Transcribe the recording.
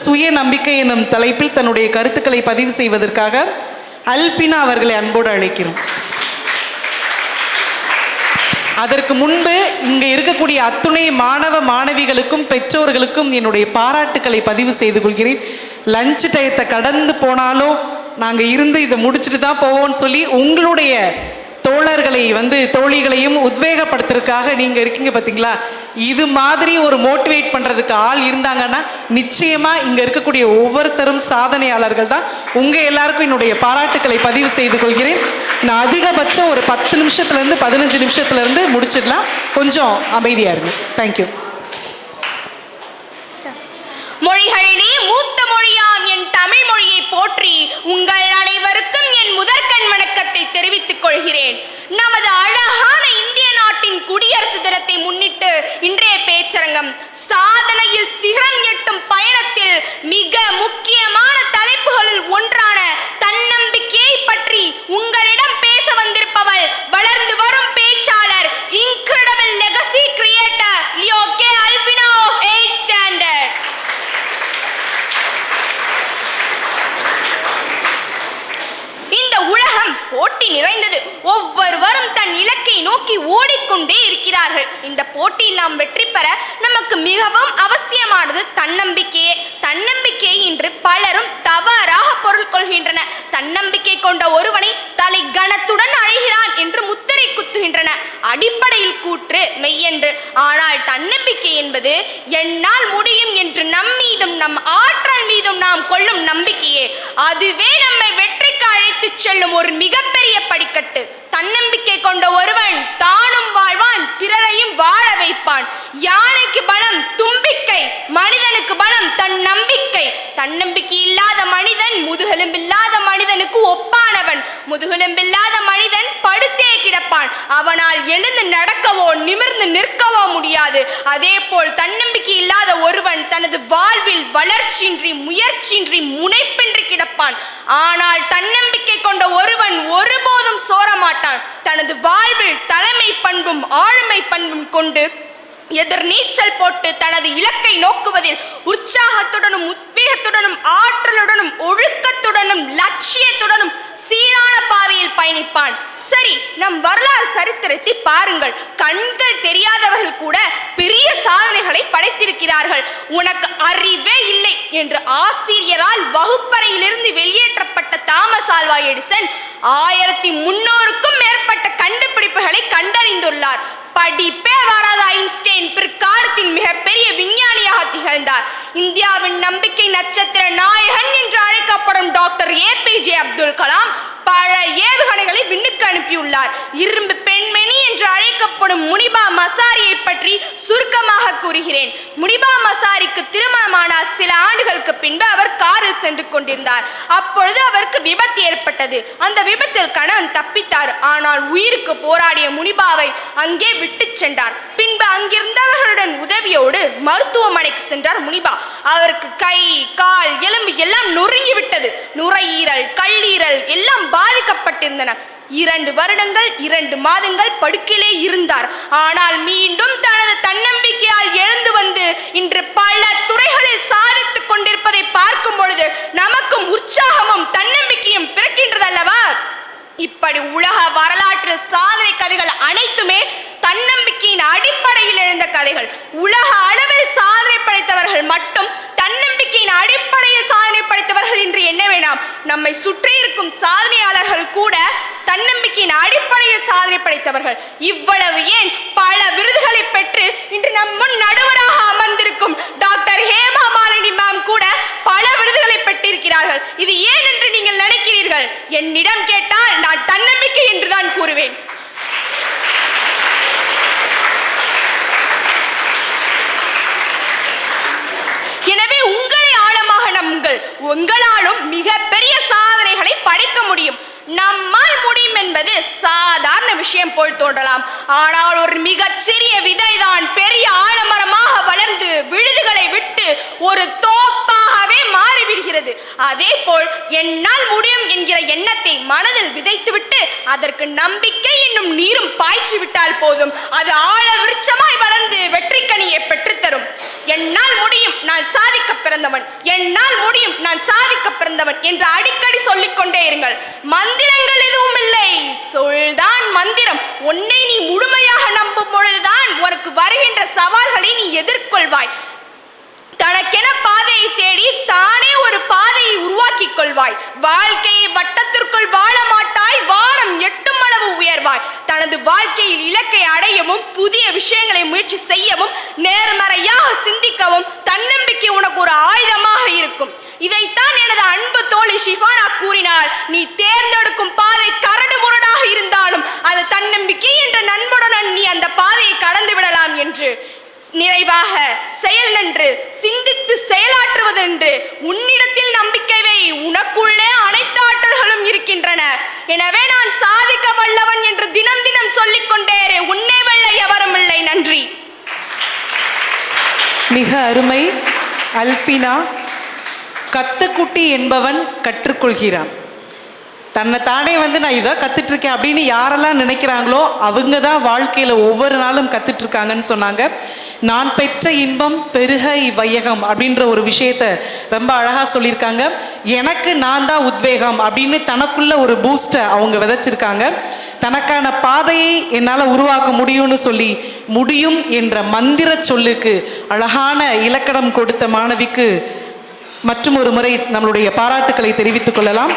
சுய நம்பிக்கை எனும் தலைப்பில் தன்னுடைய கருத்துக்களை பதிவு செய்வதற்காக அல்பினா அவர்களை அன்போடு அழைக்கிறோம். அதற்கு முன்பு இங்கே இருக்கக்கூடிய அத்துணை மாணவ மாணவிகளுக்கும் பெற்றோர்களுக்கும் என்னுடைய பாராட்டுக்களை பதிவு செய்து கொள்கிறேன். லஞ்ச் டயத்தை கடந்து போனாலும் நாங்கள் இருந்து இதை முடிச்சுட்டு தான் போவோம்னு சொல்லி உங்களுடைய தோழர்களை தோழிகளையும் உத்வேகப்படுத்துறதுக்காக நீங்கள் இருக்கீங்க பார்த்தீங்களா. இது மாதிரி ஒரு மோட்டிவேட் பண்ணுறதுக்கு ஆள் இருந்தாங்கன்னா நிச்சயமாக இங்கே இருக்கக்கூடிய ஒவ்வொருத்தரும் சாதனையாளர்கள் தான். உங்கள் எல்லாருக்கும் என்னுடைய பாராட்டுக்களை பதிவு செய்து கொள்கிறேன். நான் அதிகபட்சம் ஒரு 10 நிமிஷத்துலேருந்து 15 நிமிஷத்துலேருந்து முடிச்சிடலாம். கொஞ்சம் அமைதியாக இருங்க. தேங்க்யூ. மொழிகளிலே மூத்த மொழியாம் என் தமிழ் மொழியை போற்றி உங்கள் அனைவருக்கும் என் முதற்கண் வணக்கத்தை தெரிவித்துக் கொள்கிறேன். நமது அழகான இந்திய நாட்டின் குடியரசு தினத்தை முன்னிட்டு இன்றைய பேச்சரங்கம் சாதனையில் சிகரம் எட்டும் பயணத்தில் மிக முக்கியமான தலைப்புகளில் ஒன்றான தன்னம்பிக்கையை பற்றி உங்களிடம் பேச வந்திருப்பவள் வளர்ந்து வரும் பேச்சாளர் incredible legacy creator Leo K Albina of 8th standard. இந்த உலகம் போட்டி நிறைந்தது. ஒவ்வொருவரும் தன் இலக்கை நோக்கி ஓடிக்கொண்டே இருக்கிறார்கள். இந்த போட்டியில் நாம் வெற்றி பெற நமக்கு மிகவும் அவசியமானது தன்னம்பிக்கையே. தன்னம்பிக்கையை இன்று பலரும் தவறாக பொருள் கொள்கின்றன. தன்னம்பிக்கை கொண்ட ஒருவனை தலை கனத்துடன் அழைகிறான் என்று முத்திரை குத்துகின்றன. அடிப்படையில் கூற்று மெய்யென்று. ஆனால் தன்னம்பிக்கை என்பது என்னால் முடியும் என்று நம் மீதும் நம் ஆற்றல் மீதும் நாம் கொள்ளும் நம்பிக்கையே. அதுவே நம்மை வெற்றிக்கு அழைத்து செல்லும் ஒரு மிகப்பெரிய படிக்கட்டு. தன்னம்பிக்கை கொண்ட ஒருவன் தானும் வாழ்வான், பிறரையும் வாழ வைப்பான். யானைக்கு பலம் தும்பிக்கை, மனிதனுக்கு பலம் தன் நம்பிக்கை. தன்னம்பிக்கை இல்லாத மனிதன் முதுகெலும்பில்லாத மனிதனுக்கு ஒப்பானவன். முதுகெலும்பில்லாத மனிதன் படுத்தே கிடப்பான். அவனால் எழுந்து நடக்கவோ நிமிர்ந்து நிற்கவோ முடியாது. அதே போல் தன்னம்பிக்கை இல்லாத ஒருவன் தனது வாழ்வில் வளர்ச்சியின்றி முயற்சியின்றி முனைப்பின்றி கிடப்பான். ஆனால் தன்னம்பிக்கை கொண்ட ஒருவன் ஒருபோதும் சோரமாட்டான். தனது வாழ்வில் தலைமை பண்பும் ஆளுமை பண்பும் கொண்டு எதிர் நீச்சல் போட்டு தனது இலக்கை நோக்குவதில் உற்சாகத்துடனும் உத்வேகத்துடனும் ஆற்றலுடனும் ஒழுக்கத்துடனும் லட்சியத்துடனும் சீரான பாதையில் பயணிப்பான். சரி, நம் வரலாறு சரித்திரத்தை பாருங்கள். கண்கள் தெரியாதவர்கள் கூட பெரிய சாதனைகளை படைத்திருக்கிறார்கள். உனக்கு அறிவே இல்லை என்று ஆசிரியரால் வகுப்பறையிலிருந்து வெளியேற்றப்பட்ட தாமஸ் ஆல்வா எடிசன் 1300க்கும் மேற்பட்ட கண்டுபிடிப்புகளை கண்டறிந்துள்ளார். படிப்பே வராத ஐன்ஸ்டைன் பிற்காலத்தின் மிகப்பெரிய விஞ்ஞானியாக திகழ்ந்தார். இந்தியாவின் நம்பிக்கை நட்சத்திர நாயகன் என்று அழைக்கப்படும் டாக்டர் APJ அப்துல் கலாம் பல ஏவுகணைகளை விண்ணுக்கு அனுப்பியுள்ளார். இரும்பு பெண்மணி என்று அழைக்கப்படும் முனிபா மசாரியை பற்றி சுருக்கமாக கூறுகிறேன். முனிபா மசாரிக்கு திருமணமான சில ஆண்டுகளுக்கு பின்பு அவர் காரில் சென்று கொண்டிருந்தார். அப்பொழுது அவருக்கு விபத்து ஏற்பட்டது. அந்த விபத்தில் கணவன் தப்பித்தார். ஆனால் உயிருக்கு போராடிய முனிபாவை அங்கே விட்டு சென்றார். பின்பு அங்கிருந்தவர்களுடன் உதவியோடு மருத்துவமனைக்கு சென்றார் முனிபா. அவருக்கு கை, கால், எலும்பு எல்லாம் நொறுங்கி விட்டது. நுரையீரல், கல்லீரல் எல்லாம் பாதிக்கப்பட்டிருந்தன. 2 வருடங்கள் 2 மாதங்கள் படுக்கையிலே இருந்தார். ஆனால் மீண்டும் தனது தன்னம்பிக்கையால் எழுந்து வந்து இன்று பல துறைகளில் சாதித்துக் கொண்டிருப்பதை பார்க்கும் பொழுது நமக்கும் உற்சாகமும் தன்னம்பிக்கையும் பிறக்கின்றதல்லவா? இப்படி உலக வரலாற்று சாதனை கதைகள் அனைத்துமே தன்னம்பிக்கையின் அடிப்படையில் எழுந்த கதைகள். உலக அளவில் சாதனை படைத்தவர்கள் மட்டும் தன்னம்பிக்கையின் அடிப்படையில் சாதனை படைத்தவர்கள் என்று எண்ண வேண்டாம். நம்மை சுற்றி இருக்கும் சாதனையாளர்கள் கூட தன்னம்பிக்கையின் அடிப்படையில் சாதனை படைத்தவர்கள். இவ்வளவு ஏன் பல விருதுகளை பெற்று இன்று நம் முன் நடுவராக அமர்ந்திருக்கும் டாக்டர் ஹேமா மாலினி மேம் கூட பல விருதுகளை பெற்றிருக்கிறார்கள். இது ஏன் என்று நீங்கள் நினைக்கிறீர்கள்? என்னிடம் கேட்டால் நான் தன்னம்பிக்கை என்றுதான் கூறுவேன். எனவே உங்களை ஆழமாக நம்புங்கள். உங்களாலும் மிகப்பெரிய சாதனைகளை படைக்க முடியும். நம்மால் முடியும் என்பது சாதாரண விஷயம் போல் தோன்றலாம். ஆனால் ஒரு மிகச்சிறிய விதைதான் பெரிய ஆலமரமாக வளர்ந்து விழுதுகளை விட்டு ஒரு தோப்பாகவே மாறிவிடுகிறது. அதே போல் என்னால் முடியும் என்கிற எண்ணத்தை மனதில் விதைத்துவிட்டு அதற்கு நம்பிக்கை என்னும் நீரும் பாய்ச்சி விட்டால் போதும். அது ஆழ விருட்சமாய் வளர்ந்து வெற்றிக்கனியை பெற்றுத்தரும். என்னால் முடியும், நான் சாதிக்க பிறந்தவன், என்னால் பிறந்தவன் என்று அடிக்கடி சொல்லிக் கொண்டே இருங்கள். மந்திரங்கள் எதுவும் இல்லை, சொல்தான் மந்திரம். உன்னை நீ முழுமையாக நம்பும் பொழுதுதான் உனக்கு வருகின்ற சவால்களை நீ எதிர்கொள்வாய். தனக்கென பாதையை தேடி தானே ஒரு பாதையை உருவாக்கிக் கொள்வாய். வாழ்க்கையை வட்டத்திற்குள் வாழ மாட்டாய், வானம் எட்டும் அளவு உயர்வாய். தனது வாழ்க்கையில் இலக்கை அடையவும் புதிய விஷயங்களை முயற்சி செய்யவும் நேர்மறையாக சிந்திக்கவும் தன்னம்பிக்கை உனக்கு ஒரு ஆயுதமாக இருக்கும். இதைத்தான் எனது அன்பு தோழி ஷிஃபானா கூறினார். நீ தேர்ந்தெடுக்கும் பாதை கரடு முரடாக இருந்தாலும் அது தன்னம்பிக்கை என்ற நண்பனுடன் நீ அந்த பாதையை கடந்து விடலாம் என்று. நிறைவாக செயல் நன்று, சிந்தித்து செயலாற்றுவதென்று. உன்னிடத்தில் நம்பிக்கை வை, உனக்குள்ளே அனைத்து ஆற்றல்களும் இருக்கின்றன. எனவே நான் சாதிக்க வல்லவன் என்று தினம் தினம் சொல்லிக் கொண்டேரே, உன்னை வெல்ல எவரும் இல்லை. நன்றி. மிக அருமை. அல்ஃபினா, கத்துக்குட்டி என்பவன் கற்றுக்கொள்கிறான். தன்னை தானே நான் இதை கத்துட்டு இருக்கேன் அப்படின்னு யாரெல்லாம் நினைக்கிறாங்களோ அவங்க தான் வாழ்க்கையில ஒவ்வொரு நாளும் கத்துட்டு இருக்காங்கன்னு சொன்னாங்க. நான் பெற்ற இன்பம் பெருக இவ்வையகம் அப்படின்ற ஒரு விஷயத்த ரொம்ப அழகா சொல்லியிருக்காங்க. எனக்கு நான் தான் உத்வேகம் அப்படின்னு தனக்குள்ள ஒரு பூஸ்டை அவங்க விதைச்சிருக்காங்க. தனக்கான பாதையை என்னால் உருவாக்க முடியும்னு சொல்லி முடியும் என்ற மந்திர சொல்லுக்கு அழகான இலக்கணம் கொடுத்த மாணவிக்கு மற்றும் ஒரு முறை நம்மளுடைய பாராட்டுக்களை தெரிவித்துக் கொள்ளலாம்.